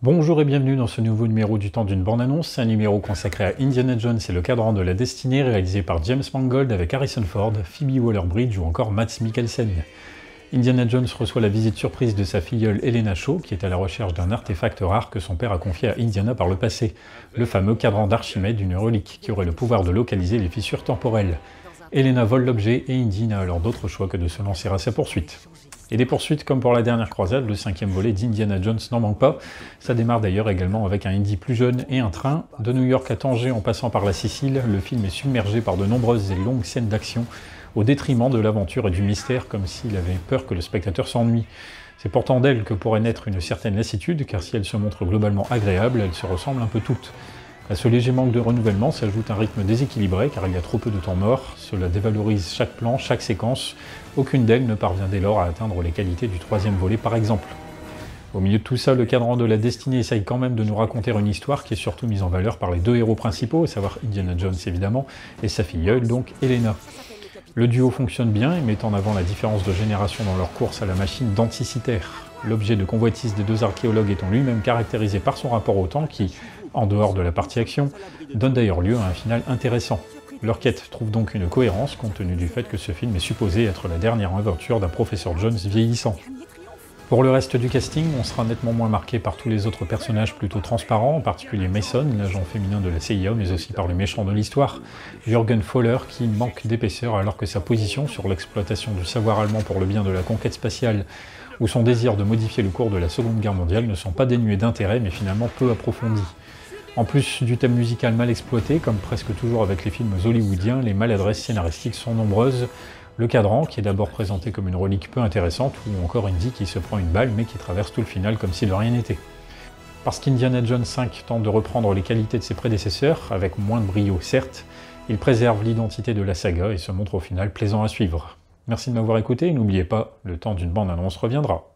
Bonjour et bienvenue dans ce nouveau numéro du temps d'une bande-annonce, un numéro consacré à Indiana Jones et le cadran de la destinée, réalisé par James Mangold avec Harrison Ford, Phoebe Waller-Bridge ou encore Mads Mikkelsen. Indiana Jones reçoit la visite surprise de sa filleule Helena Shaw, qui est à la recherche d'un artefact rare que son père a confié à Indiana par le passé, le fameux cadran d'Archimède, une relique qui aurait le pouvoir de localiser les fissures temporelles. Helena vole l'objet et Indy n'a alors d'autre choix que de se lancer à sa poursuite. Et des poursuites comme pour la dernière croisade, le 5e volet d'Indiana Jones n'en manque pas. Ça démarre d'ailleurs également avec un Indy plus jeune et un train. De New York à Tanger en passant par la Sicile, le film est submergé par de nombreuses et longues scènes d'action, au détriment de l'aventure et du mystère, comme s'il avait peur que le spectateur s'ennuie. C'est pourtant d'elle que pourrait naître une certaine lassitude, car si elle se montre globalement agréable, elles se ressemblent un peu toutes. À ce léger manque de renouvellement s'ajoute un rythme déséquilibré car il y a trop peu de temps mort, cela dévalorise chaque plan, chaque séquence, aucune d'elles ne parvient dès lors à atteindre les qualités du 3e volet par exemple. Au milieu de tout ça, le cadran de la destinée essaye quand même de nous raconter une histoire qui est surtout mise en valeur par les deux héros principaux, à savoir Indiana Jones évidemment, et sa filleule donc Helena. Le duo fonctionne bien et met en avant la différence de génération dans leur course à la machine denticitaire. L'objet de convoitise des deux archéologues étant lui-même caractérisé par son rapport au temps qui, en dehors de la partie action, donne d'ailleurs lieu à un final intéressant. Leur quête trouve donc une cohérence compte tenu du fait que ce film est supposé être la dernière aventure d'un professeur Jones vieillissant. Pour le reste du casting, on sera nettement moins marqué par tous les autres personnages plutôt transparents, en particulier Mason, l'agent féminin de la CIA, mais aussi par le méchant de l'histoire, Jürgen Voller, qui manque d'épaisseur alors que sa position sur l'exploitation du savoir allemand pour le bien de la conquête spatiale ou son désir de modifier le cours de la Seconde Guerre mondiale ne sont pas dénués d'intérêt mais finalement peu approfondis. En plus du thème musical mal exploité, comme presque toujours avec les films hollywoodiens, les maladresses scénaristiques sont nombreuses. Le cadran, qui est d'abord présenté comme une relique peu intéressante, ou encore Indy qui se prend une balle mais qui traverse tout le final comme si de rien n'était. Parce qu'Indiana Jones 5 tente de reprendre les qualités de ses prédécesseurs, avec moins de brio certes, il préserve l'identité de la saga et se montre au final plaisant à suivre. Merci de m'avoir écouté et n'oubliez pas, le temps d'une bande-annonce reviendra.